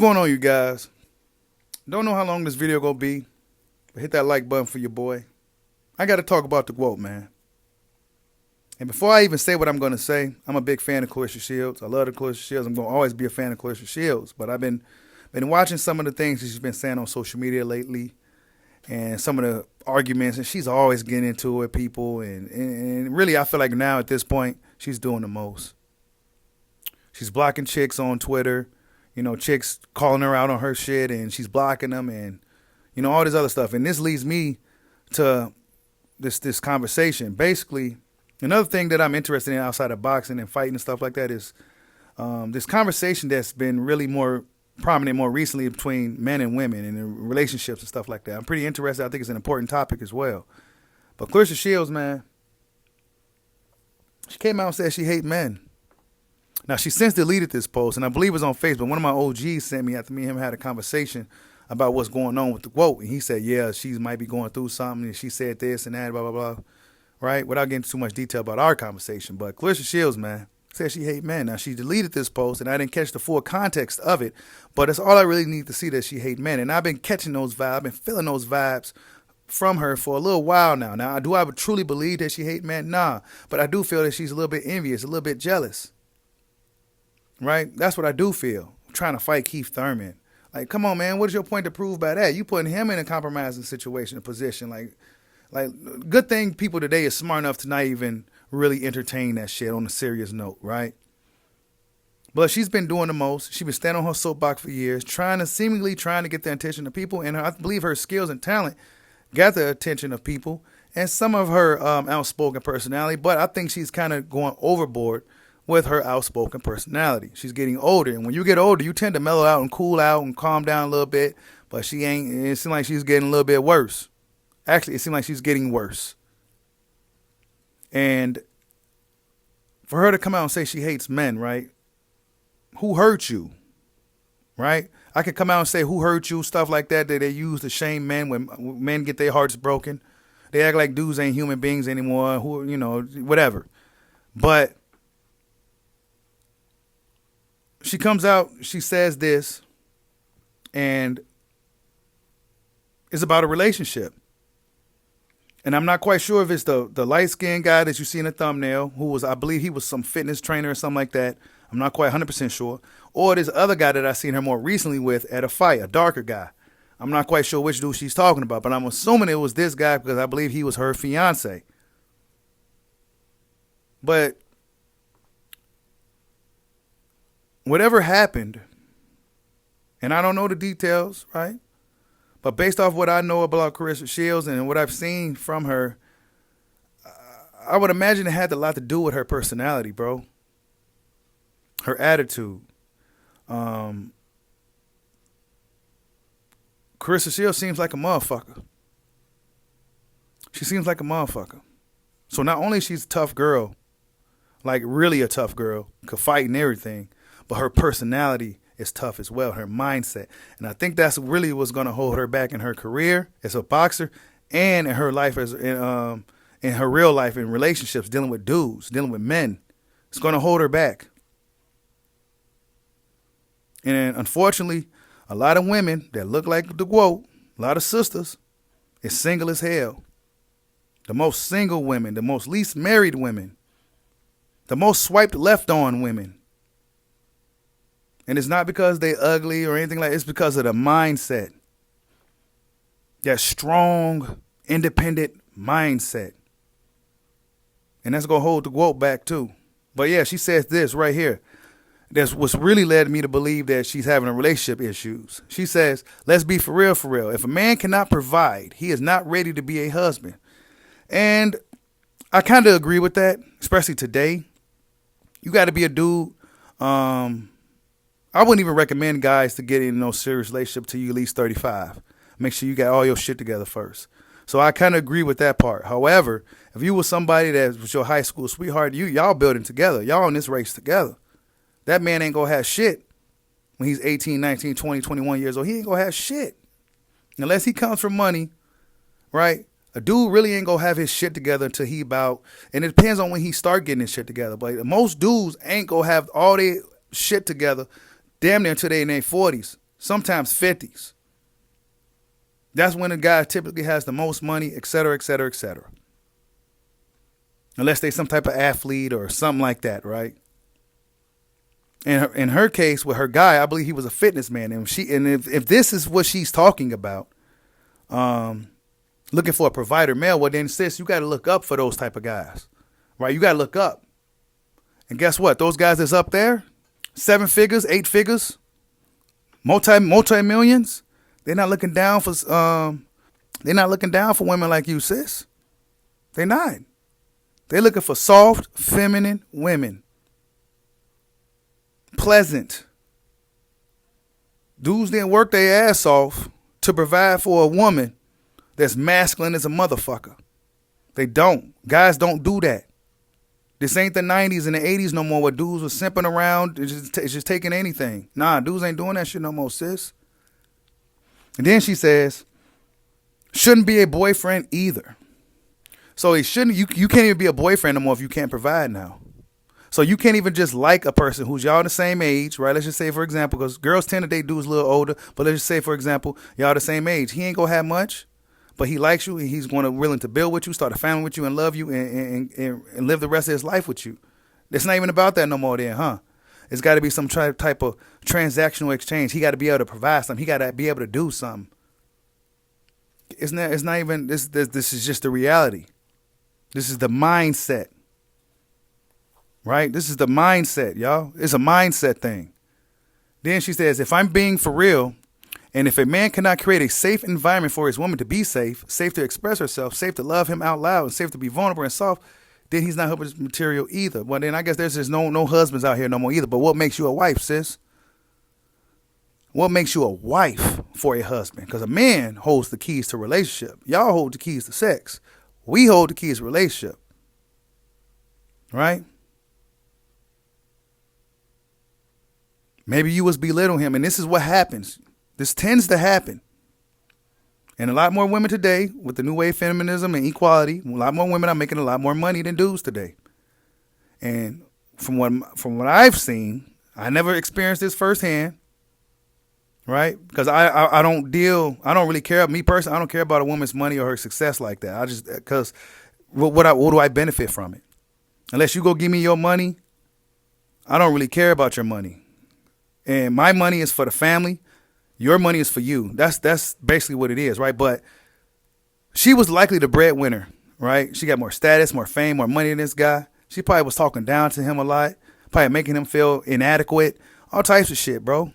going on, you guys? Don't know how long this video gonna be, but hit that like button for your boy. I gotta talk about the GWOAT, man. And before I even say what I'm gonna say, I'm a big fan of Claressa Shields. I love the Claressa Shields. I'm gonna always be a fan of Claressa Shields. But I've been watching some of the things that she's been saying on social media lately, and some of the arguments, and she's always getting into it with people. And really, I feel like now at this point, she's doing the most. She's blocking chicks on Twitter. You know, chicks calling her out on her shit, and she's blocking them, and you know, all this other stuff. And this leads me to this conversation. Basically, another thing that I'm interested in outside of boxing and fighting and stuff like that is this conversation that's been really more prominent more recently between men and women and in relationships and stuff like that. I'm pretty interested. I think it's an important topic as well. But Claressa Shields, man, she came out and said she hates men. Now, she since deleted this post, and I believe it was on Facebook. One of my OGs sent me after me and him had a conversation about what's going on with the GWOAT. And he said, yeah, she might be going through something, and she said this and that, blah, blah, blah, right? Without getting too much detail about our conversation. But Claressa Shields, man, said she hate men. Now, she deleted this post, and I didn't catch the full context of it, but it's all I really need to see that she hate men. And I've been catching those vibes, I've been feeling those vibes from her for a little while now. Now, do I truly believe that she hate men? Nah, but I do feel that she's a little bit envious, a little bit jealous. Right? That's what I do feel. I'm trying to fight Keith Thurman. Like, come on, man. What is your point to prove by that? You putting him in a compromising situation, a position. Like, good thing people today is smart enough to not even really entertain that shit on a serious note, right? But she's been doing the most. She's been standing on her soapbox for years, seemingly trying to get the attention of people. And I believe her skills and talent got the attention of people and some of her outspoken personality. But I think she's kind of going overboard with her outspoken personality. She's getting older, and when you get older, you tend to mellow out and cool out and calm down a little bit, but she ain't. It seems like she's getting a little bit worse. Actually, it seems like she's getting worse. And for her to come out and say she hates men, right? Who hurt you? Right? I could come out and say who hurt you, stuff like that they use to shame men when men get their hearts broken. They act like dudes ain't human beings anymore, who, you know, whatever. But she comes out, she says this, and it's about a relationship. And I'm not quite sure if it's the light-skinned guy that you see in the thumbnail, who was, I believe he was some fitness trainer or something like that. I'm not quite 100% sure. Or this other guy that I seen her more recently with at a fight, a darker guy. I'm not quite sure which dude she's talking about, but I'm assuming it was this guy because I believe he was her fiance. But whatever happened, and I don't know the details, right? But based off what I know about Claressa Shields and what I've seen from her, I would imagine it had a lot to do with her personality, bro. Her attitude. Claressa Shields seems like a motherfucker. She seems like a motherfucker. So not only she's a tough girl, like really a tough girl, could fight and everything, but her personality is tough as well, her mindset. And I think that's really what's going to hold her back in her career as a boxer and in her life as in her real life in relationships, dealing with dudes, dealing with men. It's going to hold her back. And unfortunately, a lot of women that look like the GWOAT, a lot of sisters, is single as hell. The most single women, the most least married women, the most swiped left on women. And it's not because they ugly or anything like that. It's because of the mindset. That strong, independent mindset. And that's going to hold the GWOAT back too. But yeah, she says this right here. That's what's really led me to believe that she's having a relationship issues. She says, let's be for real, for real. If a man cannot provide, he is not ready to be a husband. And I kind of agree with that, especially today. You got to be a dude. I wouldn't even recommend guys to get in no serious relationship till you at least 35. Make sure you got all your shit together first. So I kind of agree with that part. However, if you was somebody that was your high school sweetheart, y'all building together. Y'all in this race together. That man ain't going to have shit when he's 18, 19, 20, 21 years old. He ain't going to have shit. Unless he comes from money, right? A dude really ain't going to have his shit together until he about, and it depends on when he start getting his shit together. But most dudes ain't going to have all their shit together damn near until they in their 40s, sometimes 50s. That's when a guy typically has the most money, et cetera, et cetera, et cetera. Unless they some type of athlete or something like that, right? In her case, with her guy, I believe he was a fitness man. And if this is what she's talking about, looking for a provider male, well then sis, you got to look up for those type of guys, right? You got to look up. And guess what? Those guys that's up there, 7 figures, 8 figures, multi-millions, they're not looking down for women like you, sis. They're not. They're looking for soft, feminine women. Pleasant. Dudes didn't work their ass off to provide for a woman that's masculine as a motherfucker. They don't. Guys don't do that. This ain't the 90s and the 80s no more where dudes was simping around. It's just taking anything. Nah, dudes ain't doing that shit no more, sis. And then she says, shouldn't be a boyfriend either. So he shouldn't. You can't even be a boyfriend no more if you can't provide now. So you can't even just like a person who's y'all the same age, right? Let's just say, for example, because girls tend to date dudes a little older, but let's just say, for example, y'all the same age. He ain't gonna have much, but he likes you and he's willing to build with you, start a family with you, and love you and live the rest of his life with you. It's not even about that no more then, huh? It's got to be some type of transactional exchange. He got to be able to provide something. He got to be able to do something. It's not even, this is just the reality. This is the mindset. Right? This is the mindset, y'all. It's a mindset thing. Then she says, if I'm being for real, and if a man cannot create a safe environment for his woman to be safe to express herself, safe to love him out loud, and safe to be vulnerable and soft, then he's not husband's material either. Well, then I guess there's just no husbands out here no more either. But what makes you a wife, sis? What makes you a wife for a husband? Because a man holds the keys to relationship. Y'all hold the keys to sex. We hold the keys to relationship. Right? Maybe you was belittling him, and this is what happens. This tends to happen. And a lot more women today, with the new wave feminism and equality, a lot more women are making a lot more money than dudes today. And from what I've seen, I never experienced this firsthand, right? Because I don't really care. Me personally, I don't care about a woman's money or her success like that. Because what do I benefit from it? Unless you go give me your money, I don't really care about your money. And my money is for the family. Your money is for you. That's basically what it is, right? But she was likely the breadwinner, right? She got more status, more fame, more money than this guy. She probably was talking down to him a lot, probably making him feel inadequate, all types of shit, bro.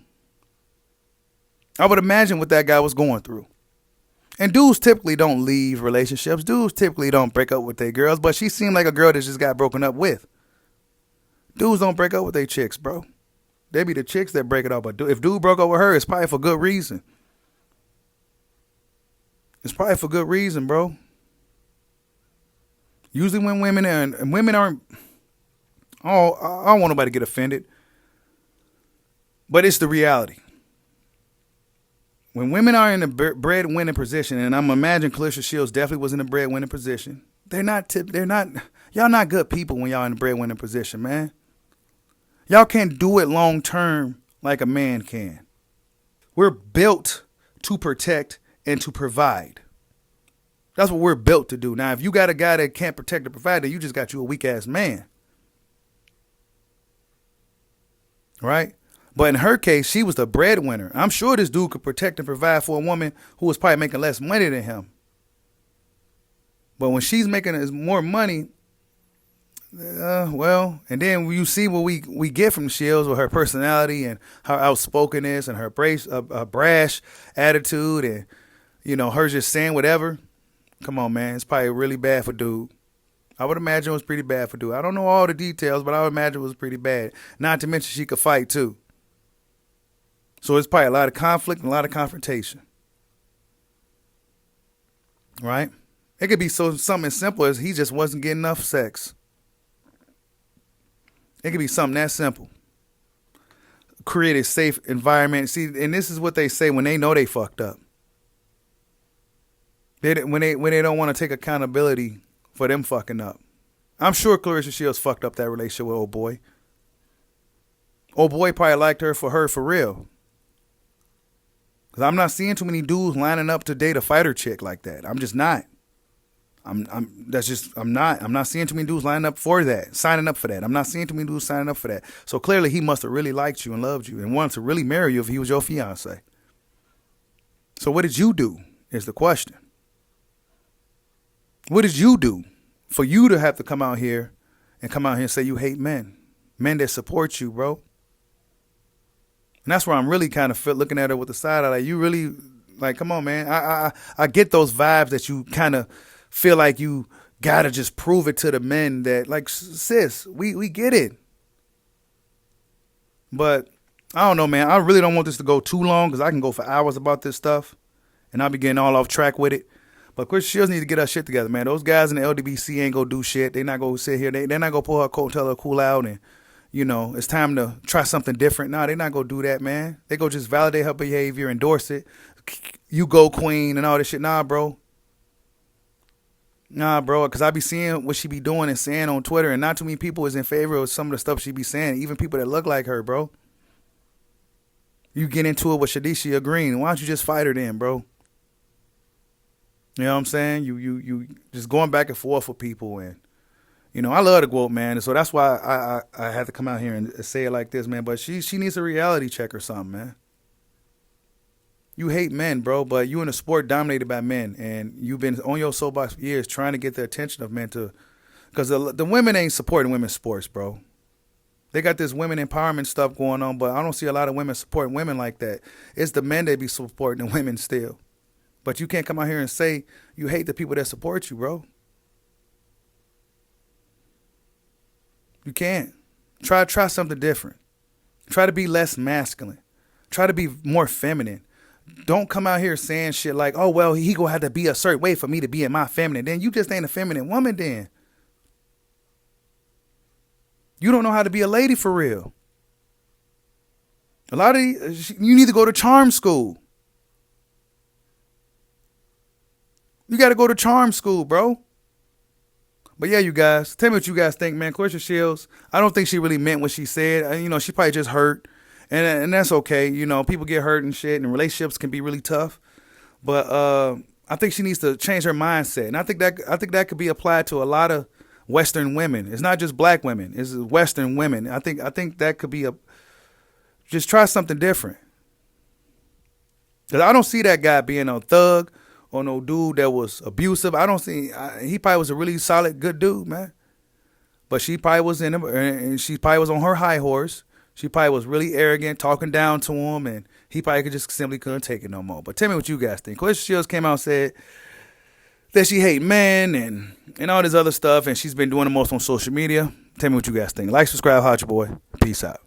I would imagine what that guy was going through. And dudes typically don't leave relationships. Dudes typically don't break up with their girls, but she seemed like a girl that just got broken up with. Dudes don't break up with their chicks, bro. They be the chicks that break it up. But if dude broke up with her, it's probably for good reason. It's probably for good reason, bro. Usually when women aren't, I don't want nobody to get offended. But it's the reality. When women are in a breadwinning position, and I'm imagining Claressa Shields definitely was in a breadwinning position. Y'all not good people when y'all in a breadwinning position, man. Y'all can't do it long term like a man can. We're built to protect and to provide. That's what we're built to do. Now, if you got a guy that can't protect or provide, then you just got you a weak ass man. Right? But in her case, she was the breadwinner. I'm sure this dude could protect and provide for a woman who was probably making less money than him. But when she's making more money, and then you see what we get from Shields with her personality and her outspokenness and her brash attitude and, her just saying whatever. Come on, man. It's probably really bad for dude. I would imagine it was pretty bad for dude. I don't know all the details, but I would imagine it was pretty bad. Not to mention she could fight too. So it's probably a lot of conflict and a lot of confrontation. Right? It could be something as simple as he just wasn't getting enough sex. It could be something that simple. Create a safe environment. See, and this is what they say when they know they fucked up. When they don't want to take accountability for them fucking up. I'm sure Claressa Shields fucked up that relationship with old boy. Old boy probably liked her for real. Because I'm not seeing too many dudes lining up to date a fighter chick like that. I'm just not. I'm not seeing too many dudes lining up for that, signing up for that. I'm not seeing too many dudes signing up for that. So clearly he must have really liked you and loved you and wanted to really marry you if he was your fiance. So what did you do is the question. What did you do for you to have to come out here and say you hate men that support you, bro? And that's where I'm really kind of looking at it with the side eye. Like, you really, like, come on, man. I get those vibes that you kind of feel like you gotta just prove it to the men that, like, sis, we get it. But I don't know, man. I really don't want this to go too long because I can go for hours about this stuff and I'll be getting all off track with it. But Claressa Shields need to get her shit together, man. Those guys in the LDBC ain't gonna do shit. They not gonna sit here. They're not gonna pull her coat and tell her to cool out and, you know, it's time to try something different. Nah, they're not gonna do that, man. They go just validate her behavior, endorse it. You go queen and all this shit. Nah, bro. Because I be seeing what she be doing and saying on Twitter, and not too many people is in favor of some of the stuff she be saying, even people that look like her, bro. You get into it with Shadisha Green. Why don't you just fight her then, bro? You know what I'm saying? You just going back and forth with people, and, you know, I love the GWOAT, man. And so that's why I had to come out here and say it like this, man. But she needs a reality check or something, man. You hate men, bro, but you in a sport dominated by men, and you've been on your soapbox for years trying to get the attention of men to, because the women ain't supporting women's sports, bro. They got this women empowerment stuff going on, but I don't see a lot of women supporting women like that. It's the men that be supporting the women still. But you can't come out here and say you hate the people that support you, bro. You can't. Try something different. Try to be less masculine. Try to be more feminine. Don't come out here saying shit like, oh, well, he gonna have to be a certain way for me to be in my feminine. Then you just ain't a feminine woman then. You don't know how to be a lady for real. A lot of you need to go to charm school. You got to go to charm school, bro. But yeah, you guys, tell me what you guys think, man. Claressa Shields, I don't think she really meant what she said. You know, she probably just hurt. And that's okay. You know, people get hurt and shit, and relationships can be really tough. But I think she needs to change her mindset. And I think that could be applied to a lot of Western women. It's not just black women. It's Western women. I think that could be just try something different. Because I don't see that guy being a thug or no dude that was abusive. I don't see. He probably was a really solid, good dude, man. But she probably was in him, and she probably was on her high horse. She probably was really arrogant, talking down to him, and he probably simply couldn't take it no more. But tell me what you guys think. Claressa Shields came out and said that she hate men and all this other stuff, and she's been doing the most on social media. Tell me what you guys think. Like, subscribe, hot your boy. Peace out.